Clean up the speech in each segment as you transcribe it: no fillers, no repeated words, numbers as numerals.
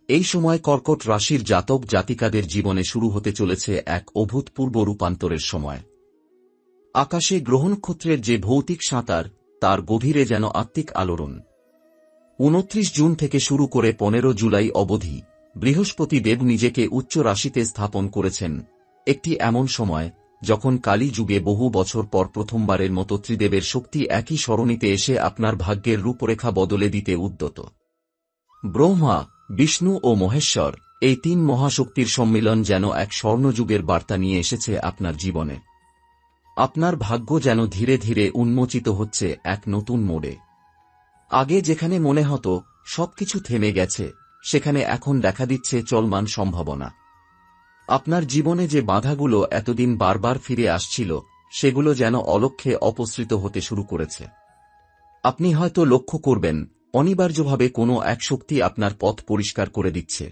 এই সময় কর্কট রাশির জাতক জাতিকাদের জীবনে শুরু হতে চলেছে এক অভূতপূর্ব রূপান্তরের সময়। আকাশে গ্রহনক্ষত্রের যে ভৌতিক সাঁতার, তার গভীরে যেন আত্মিক আলোড়ন। ২৯ জুন থেকে শুরু করে ১৫ জুলাই অবধি বৃহস্পতি দেব নিজেকে উচ্চ রাশিতে স্থাপন করেছেন, একটি এমন সময় যখন কালী যুগে বহু বছর পর প্রথমবারের মতো ত্রিদেবের শক্তি একই সরণিতে এসে আপনার ভাগ্যের রূপরেখা বদলে দিতে উদ্যত। ব্রহ্মা, বিষ্ণু ও মহেশ্বর, এই তিন মহাশক্তির সম্মিলন যেন এক স্বর্ণযুগের বার্তা নিয়ে এসেছে আপনার জীবনে। আপনার ভাগ্য যেন ধীরে ধীরে উন্মোচিত হচ্ছে এক নতুন মোড়ে। আগে যেখানে মনে হতো সবকিছু থেমে গেছে, সেখানে এখন দেখা দিচ্ছে চলমান সম্ভাবনা। আপনার জীবনে যে বাধাগুলো এতদিন বারবার ফিরে আসছিল, সেগুলো যেন অলক্ষ্যে অপসৃত হতে শুরু করেছে। আপনি হয়তো লক্ষ্য করবেন, অনিবার্যভাবে কোনো এক শক্তি আপনার পথ পরিষ্কার করে দিচ্ছে।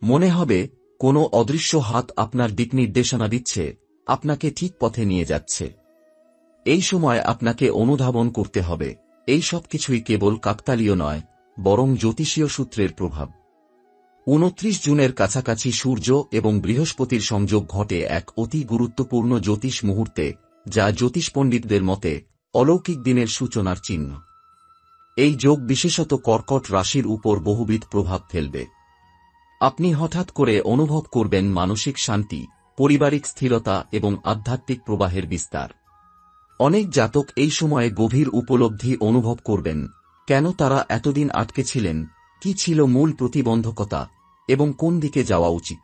মনে হবে কোনো অদৃশ্য হাত আপনার দিক নির্দেশনা দিচ্ছে, আপনাকে ঠিক পথে নিয়ে যাচ্ছে। এই সময় আপনাকে অনুধাবন করতে হবে, এই সবকিছুই কেবল কাকতালীয় নয়, বরং জ্যোতিষীয় সূত্রের প্রভাব। ২৯ জুনের কাছাকাছি সূর্য এবং বৃহস্পতির সংযোগ ঘটে এক অতি গুরুত্বপূর্ণ জ্যোতিষ মুহূর্তে, যা জ্যোতিষপণ্ডিতদের মতে অলৌকিক দিনের সূচনার চিহ্ন। এই যোগ বিশেষত কর্কট রাশির উপর বহুবিধ প্রভাব ফেলবে। আপনি হঠাৎ করে অনুভব করবেন মানসিক শান্তি, পারিবারিক স্থিরতা এবং আধ্যাত্মিক প্রবাহের বিস্তার। অনেক জাতক এই সময়ে গভীর উপলব্ধি অনুভব করবেন, কেন তারা এতদিন আটকে ছিলেন, কি ছিল মূল প্রতিবন্ধকতা এবং কোন দিকে যাওয়া উচিত।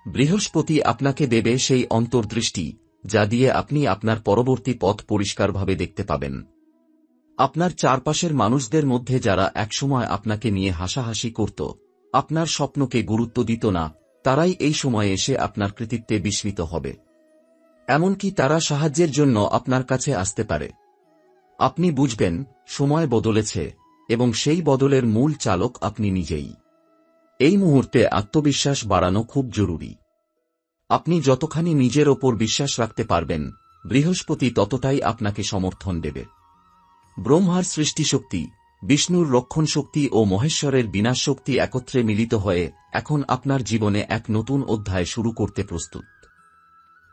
বৃহস্পতি আপনাকে দেবে সেই অন্তর্দৃষ্টি, যা দিয়ে আপনি আপনার পরবর্তী পথ পরিষ্কারভাবে দেখতে পাবেন। আপনার চারপাশের মানুষদের মধ্যে যারা একসময় আপনাকে নিয়ে হাসাহাসি করত, আপনার স্বপ্নকে গুরুত্ব দিত না, তারাই এই সময়ে এসে আপনার কৃতিত্বে বিস্মিত হবে। এমনকি তারা সাহায্যের জন্য আপনার কাছে আসতে পারে। আপনি বুঝবেন সময় বদলেছে এবং সেই বদলের মূল চালক আপনি নিজেই। এই মুহূর্তে আত্মবিশ্বাস বাড়ানো খুব জরুরি। আপনি যতখানি নিজের ওপর বিশ্বাস রাখতে পারবেন, বৃহস্পতি ততটাই আপনাকে সমর্থন দেবে। ব্রহ্মার সৃষ্টিশক্তি, বিষ্ণুর রক্ষণশক্তি ও মহেশ্বরের বিনাশশক্তি একত্রে মিলিত হয়ে এখন আপনার জীবনে এক নতুন অধ্যায় শুরু করতে প্রস্তুত।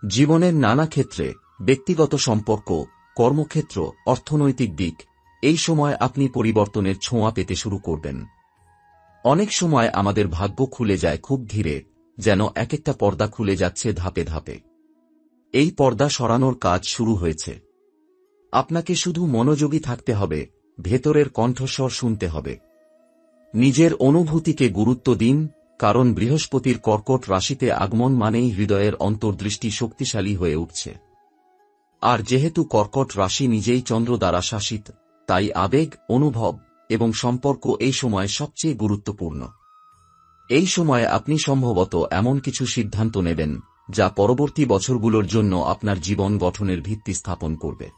জীবনের নানা ক্ষেত্রে, ব্যক্তিগত সম্পর্ক, কর্মক্ষেত্র, অর্থনৈতিক দিক, এই সময় আপনি পরিবর্তনের ছোঁয়া পেতে শুরু করবেন। অনেক সময় আমাদের ভাগ্য খুলে যায় খুব ধীরে, যেন এক একটা পর্দা খুলে যাচ্ছে ধাপে ধাপে। এই পর্দা সরানোর কাজ শুরু হয়েছে। আপনাকে শুধু মনোযোগী থাকতে হবে, ভেতরের কণ্ঠস্বর শুনতে হবে। নিজের অনুভূতিকে গুরুত্ব দিন, কারণ বৃহস্পতির কর্কট রাশিতে আগমন মানেই হৃদয়ের অন্তর্দৃষ্টি শক্তিশালী হয়ে উঠছে। আর যেহেতু কর্কট রাশি নিজেই চন্দ্র দ্বারা শাসিত, তাই আবেগ, অনুভব এবং সম্পর্ক এই সময় সবচেয়ে গুরুত্বপূর্ণ। এই সময়ে আপনি সম্ভবত এমন কিছু সিদ্ধান্ত নেবেন, যা পরবর্তী বছরগুলোর জন্য আপনার জীবন গঠনের ভিত্তি স্থাপন করবে।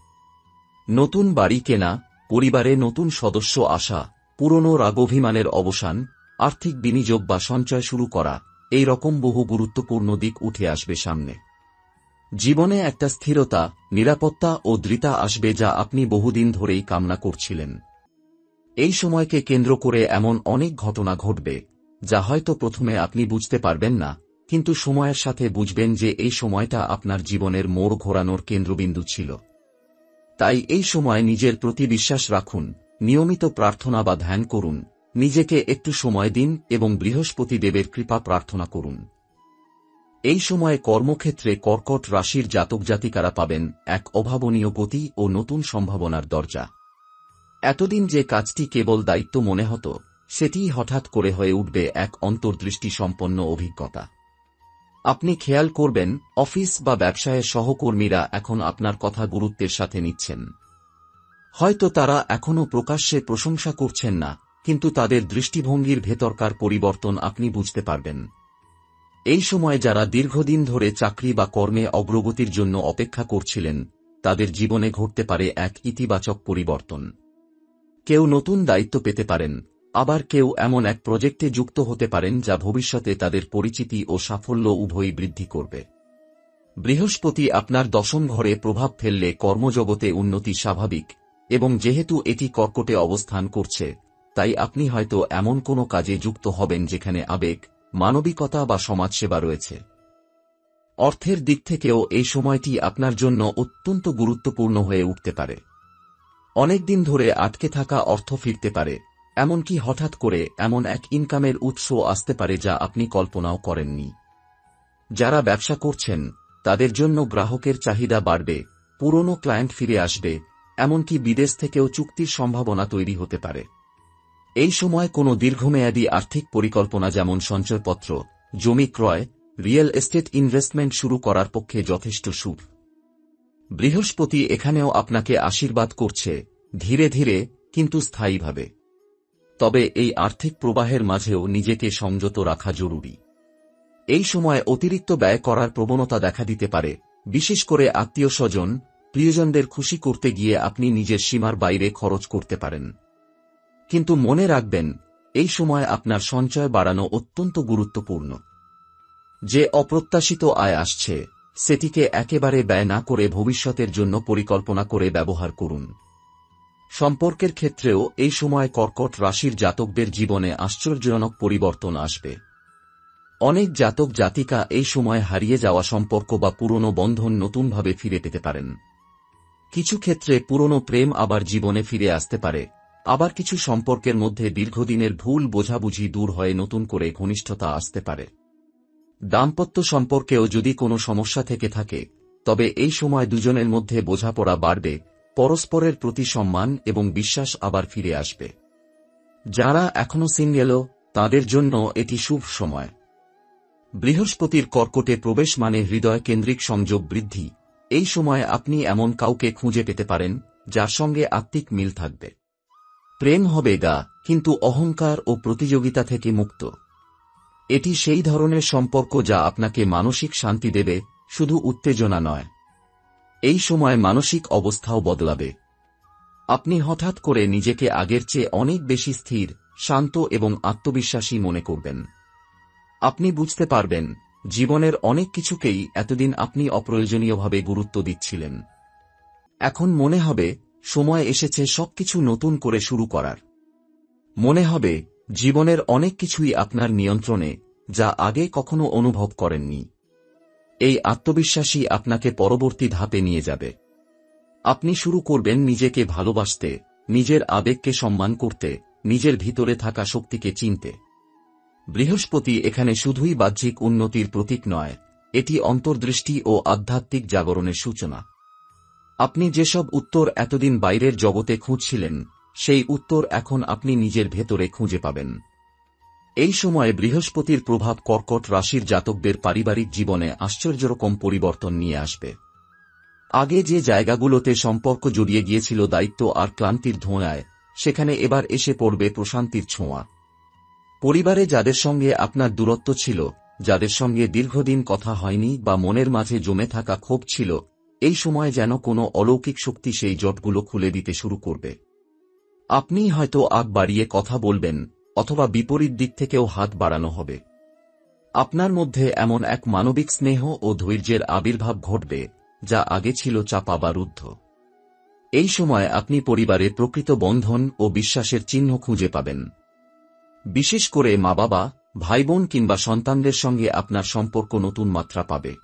নতুন বাড়ি কেনা, পরিবারে নতুন সদস্য আসা, পুরনো রাগভিমানের অবসান, আর্থিক বিনিয়োগ বা সঞ্চয় শুরু করা, এই রকম বহু গুরুত্বপূর্ণ দিক উঠে আসবে সামনে। জীবনে একটা স্থিরতা, নিরাপত্তা ও দৃঢ়তা আসবে যা আপনি বহুদিন ধরেই কামনা করছিলেন। এই সময়কে কেন্দ্র করে এমন অনেক ঘটনা ঘটবে, যা হয়তো প্রথমে আপনি বুঝতে পারবেন না, কিন্তু সময়ের সাথে বুঝবেন যে এই সময়টা আপনার জীবনের মোড় ঘোরানোর কেন্দ্রবিন্দু ছিল। তাই এই সময় নিজের প্রতি বিশ্বাস রাখুন, নিয়মিত প্রার্থনা বা ধ্যান করুন, নিজেকে একটু সময় দিন এবং বৃহস্পতি দেবের কৃপা প্রার্থনা করুন। এই সময়ে কর্মক্ষেত্রে কর্কট রাশির জাতক জাতিকারা পাবেন এক অভাবনীয় গতি ও নতুন সম্ভাবনার দরজা। এতদিন যে কাজটি কেবল দায়িত্ব মনে হতো, সেটিই হঠাৎ করে হয়ে উঠবে এক অন্তর্দৃষ্টি সম্পন্ন অভিজ্ঞতা। আপনি খেয়াল করবেন, অফিস বা ব্যবসায়ের সহকর্মীরা এখন আপনার কথা গুরুত্বের সাথে নিচ্ছেন। হয়তো তারা এখনও প্রকাশ্যে প্রশংসা করছেন না, কিন্তু তাদের দৃষ্টিভঙ্গির ভেতরকার পরিবর্তন আপনি বুঝতে পারবেন। এই সময় যারা দীর্ঘদিন ধরে চাকরি বা কর্মে অগ্রগতির জন্য অপেক্ষা করছিলেন, তাদের জীবনে ঘটতে পারে এক ইতিবাচক পরিবর্তন। কেউ নতুন দায়িত্ব পেতে পারেন, আবার কেউ এমন এক প্রজেক্টে যুক্ত হতে পারেন যা ভবিষ্যতে তাদের পরিচিতি ও সাফল্য উভয়ই বৃদ্ধি করবে। বৃহস্পতি আপনার দশম ঘরে প্রভাব ফেললে কর্মজগতে উন্নতি স্বাভাবিক, এবং যেহেতু এটি কর্কটে অবস্থান করছে, তাই আপনি হয়তো এমন কোনো কাজে যুক্ত হবেন যেখানে আবেগ, মানবিকতা বা সমাজসেবা রয়েছে। অর্থের দিক থেকেও এই সময়টি আপনার জন্য অত্যন্ত গুরুত্বপূর্ণ হয়ে উঠতে পারে। অনেকদিন ধরে আটকে থাকা অর্থ ফিরতে পারে, এমনকি হঠাৎ করে এমন এক ইনকামের উৎস আসতে পারে যা আপনি কল্পনাও করেননি। যারা ব্যবসা করছেন তাদের জন্য গ্রাহকের চাহিদা বাড়বে, পুরনো ক্লায়েন্ট ফিরে আসবে, এমনকি বিদেশ থেকেও চুক্তির সম্ভাবনা তৈরি হতে পারে। এই সময় কোনো দীর্ঘমেয়াদী আর্থিক পরিকল্পনা যেমন সঞ্চয়পত্র, জমি ক্রয়, রিয়েল এস্টেট ইনভেস্টমেন্ট শুরু করার পক্ষে যথেষ্ট শুভ। বৃহস্পতি এখানেও আপনাকে আশীর্বাদ করছে, ধীরে ধীরে কিন্তু স্থায়ীভাবে। তবে এই আর্থিক প্রবাহের মাঝেও নিজেকে সংযত রাখা জরুরি। এই সময় অতিরিক্ত ব্যয় করার প্রবণতা দেখা দিতে পারে, বিশেষ করে আত্মীয়-স্বজন, প্রিয়জনদের খুশি করতে গিয়ে আপনি নিজের সীমার বাইরে খরচ করতে পারেন। কিন্তু মনে রাখবেন, এই সময় আপনার সঞ্চয় বাড়ানো অত্যন্ত গুরুত্বপূর্ণ। যে অপ্রত্যাশিত আয় আসছে সেটিকে একেবারে ব্যয় না করে ভবিষ্যতের জন্য পরিকল্পনা করে ব্যবহার করুন। সম্পর্কের ক্ষেত্রেও এই সময় কর্কট রাশির জাতকদের জীবনে আশ্চর্যজনক পরিবর্তন আসবে। অনেক জাতক জাতিকা এই সময় হারিয়ে যাওয়া সম্পর্ক বা পুরনো বন্ধন নতুনভাবে ফিরে পেতে পারেন। কিছু ক্ষেত্রে পুরনো প্রেম আবার জীবনে ফিরে আসতে পারে, আবার কিছু সম্পর্কের মধ্যে দীর্ঘদিনের ভুল বোঝাবুঝি দূর হয়ে নতুন করে ঘনিষ্ঠতা আসতে পারে। দাম্পত্য সম্পর্কেও যদি কোনো সমস্যা থেকে থাকে তবে এই সময় দুজনের মধ্যে বোঝাপড়া বাড়বে, পরস্পরের প্রতি সম্মান এবং বিশ্বাস আবার ফিরে আসবে। যারা এখনো সিঙ্গেল তাদের জন্য এটি শুভ সময়। বৃহস্পতির কর্কটে প্রবেশ মানে হৃদয় কেন্দ্রিক সংযোগ বৃদ্ধি। এই সময় আপনি এমন কাউকে খুঁজে পেতে পারেন যার সঙ্গে আত্মিক মিল থাকবে। প্রেম হবে কিন্তু অহংকার ও প্রতিযোগিতা থেকে মুক্ত। এটি সেই ধরনের সম্পর্ক যা আপনাকে মানসিক শান্তি দেবে, শুধু উত্তেজনা নয়। এই সময় মানসিক অবস্থাও বদলাবে। আপনি হঠাৎ করে নিজেকে আগের চেয়ে অনেক বেশি স্থির, শান্ত এবং আত্মবিশ্বাসী মনে করবেন। আপনি বুঝতে পারবেন জীবনের অনেক কিছুকেই এতদিন আপনি অপ্রয়োজনীয়ভাবে গুরুত্ব দিচ্ছিলেন। এখন মনে হবে সময় এসেছে সবকিছু নতুন করে শুরু করার। মনে হবে জীবনের অনেক কিছুই আপনার নিয়ন্ত্রণে, যা আগে কখনো অনুভব করেননি। এই আত্মবিশ্বাসই আপনাকে পরবর্তী ধাপে নিয়ে যাবে। আপনি শুরু করবেন নিজেকে ভালোবাসতে, নিজের আবেগকে সম্মান করতে, নিজের ভিতরে থাকা শক্তিকে চিনতে। বৃহস্পতি এখানে শুধুই বাহ্যিক উন্নতির প্রতীক নয়, এটি অন্তর্দৃষ্টি ও আধ্যাত্মিক জাগরণের সূচনা। আপনি যেসব উত্তর এতদিন বাইরের জগতে খুঁজছিলেন সেই উত্তর এখন আপনি নিজের ভেতরে খুঁজে পাবেন। এই সময়ে বৃহস্পতির প্রভাব কর্কট রাশির জাতকদের পারিবারিক জীবনে আশ্চর্যরকম পরিবর্তন নিয়ে আসবে। আগে যে জায়গাগুলোতে সম্পর্ক জড়িয়ে গিয়েছিল দায়িত্ব আর ক্লান্তির ধোঁয়ায়, সেখানে এবার এসে পড়বে প্রশান্তির ছোঁয়া। পরিবারে যাদের সঙ্গে আপনার দূরত্ব ছিল, যাদের সঙ্গে দীর্ঘদিন কথা হয়নি বা মনের মাঝে জমে থাকা ক্ষোভ ছিল, এই সময় যেন কোনো অলৌকিক শক্তি সেই জটগুলো খুলে দিতে শুরু করবে। আপনি হয়তো আগ বাড়িয়ে কথা বলবেন, অথবা বিপরীত দিক থেকেও হাত বাড়ানো হবে। আপনার মধ্যে এমন এক মানবিক স্নেহ ও ধৈর্যের আবির্ভাব ঘটবে যা আগে ছিল চাপা বা রুদ্ধ। এই সময় আপনি পরিবারে প্রকৃত বন্ধন ও বিশ্বাসের চিহ্ন খুঁজে পাবেন। বিশেষ করে মা-বাবা, ভাইবোন কিংবা সন্তানদের সঙ্গে আপনার সম্পর্ক নতুন মাত্রা পাবে।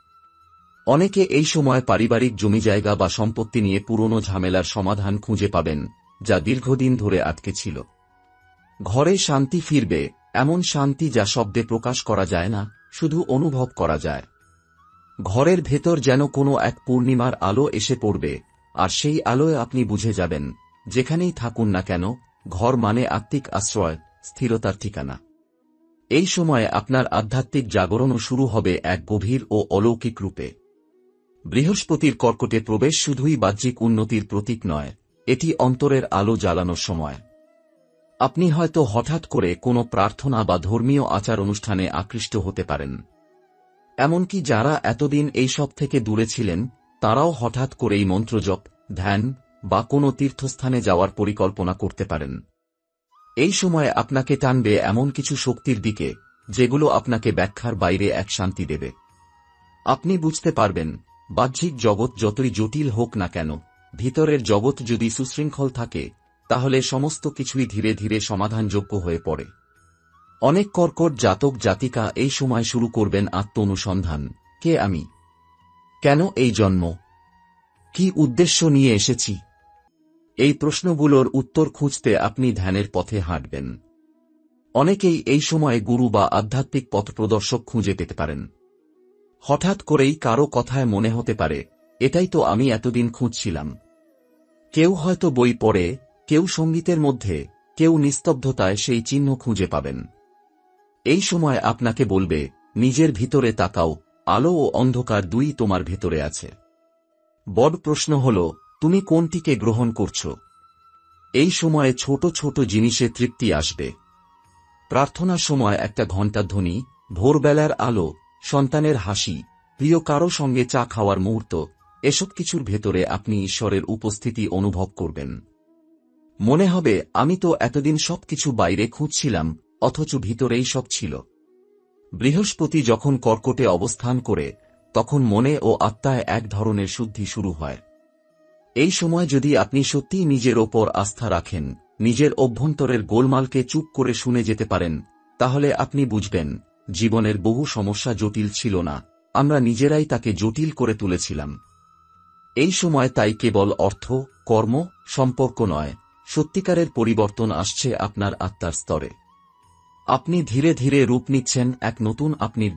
অনেকে এই সময় পারিবারিক জমিজায়গা বা সম্পত্তি নিয়ে পুরনো ঝামেলার সমাধান খুঁজে পাবেন যা দীর্ঘদিন ধরে আটকে ছিল। ঘরে শান্তি ফিরবে, এমন শান্তি যা শব্দে প্রকাশ করা যায় না, শুধু অনুভব করা যায়। ঘরের ভেতর যেন কোনো এক পূর্ণিমার আলো এসে পড়বে, আর সেই আলোয় আপনি বুঝে যাবেন যেখানেই থাকুন না কেন, ঘর মানে আত্মিক আশ্রয়, স্থিরতার ঠিকানা। এই সময়ে আপনার আধ্যাত্মিক জাগরণও শুরু হবে এক গভীর ও অলৌকিক রূপে। বৃহস্পতির কর্কটে প্রবেশ শুধুই বাহ্যিক উন্নতির প্রতীক নয়, এটি অন্তরের আলো জ্বালানোর সময়। আপনি হয়তো হঠাৎ করে কোনো প্রার্থনা বা ধর্মীয় আচার অনুষ্ঠানে আকৃষ্ট হতে পারেন। এমনকি যারা এতদিন এই সব থেকে দূরে ছিলেন তারাও হঠাৎ করেই মন্ত্রজপ, ধ্যান বা কোনো তীর্থস্থানে যাওয়ার পরিকল্পনা করতে পারেন। এই সময় আপনাকে টানবে এমন কিছু শক্তির দিকে যেগুলো আপনাকে ব্যাখ্যার বাইরে এক শান্তি দেবে। আপনি বুঝতে পারবেন বাহ্যিক জগৎ যতই জটিল হোক না কেন, ভিতরের জগৎ যদি সুশৃঙ্খল থাকে তাহলে সমস্ত কিছুই ধীরে ধীরে সমাধানযোগ্য হয়ে পড়ে। অনেক কর্কট জাতক জাতিকা এই সময় শুরু করবেন আত্ম অনুসন্ধান। কে আমি? কেন এই জন্ম? কি উদ্দেশ্য নিয়ে এসেছি? এই প্রশ্নগুলোর উত্তর খুঁজতে আপনি ধ্যানের পথে হাঁটবেন। অনেকেই এই সময়ে গুরু বা আধ্যাত্মিক পথপ্রদর্শক খুঁজে পেতে পারেন। হঠাৎ করেই কারো কথায় মনে হতে পারে, এটাই তো আমি এতদিন খুঁজছিলাম। কেউ হয়তো বই পড়ে, কেউ সঙ্গীতের মধ্যে, কেউ নিস্তব্ধতায় সেই চিহ্ন খুঁজে পাবেন। এই সময় আপনাকে বলবে, নিজের ভিতরে তাকাও, আলো ও অন্ধকার দুই তোমার ভেতরে আছে। বড় প্রশ্ন হল, তুমি কোনটিকে গ্রহণ করছো? এই সময়ে ছোট ছোট জিনিসে তৃপ্তি আসবে। প্রার্থনার সময় একটা ঘণ্টার ধ্বনি, ভোরবেলার আলো, সন্তানের হাসি, প্রিয় কারো সঙ্গে চা খাওয়ার মুহূর্ত, এসব কিছুর ভেতরে আপনি ঈশ্বরের উপস্থিতি অনুভব করবেন। মনে হবে, আমি তো এতদিন সবকিছু বাইরে খুঁজছিলাম, অথচ ভিতরেই সব ছিল। বৃহস্পতি যখন কর্কটে অবস্থান করে, তখন মনে ও আত্মায় এক ধরনের শুদ্ধি শুরু হয়। এই সময় যদি আপনি সত্যিই নিজের ওপর আস্থা রাখেন, নিজের অভ্যন্তরের গোলমালকে চুপ করে শুনে যেতে পারেন, তাহলে আপনি বুঝবেন, জীবনের বহু সমস্যা জটিল ছিল না, আমরা নিজেরাই তাকে জটিল করে তুলেছিলাম। এই সময় তাই কেবল অর্থ, কর্ম, সম্পর্ক নয়, সত্যিকারের পরিবর্তন আসছে আপনার আত্মার স্তরে। আপনি ধীরে ধীরে রূপ নিচ্ছেন এক নতুন আপনির।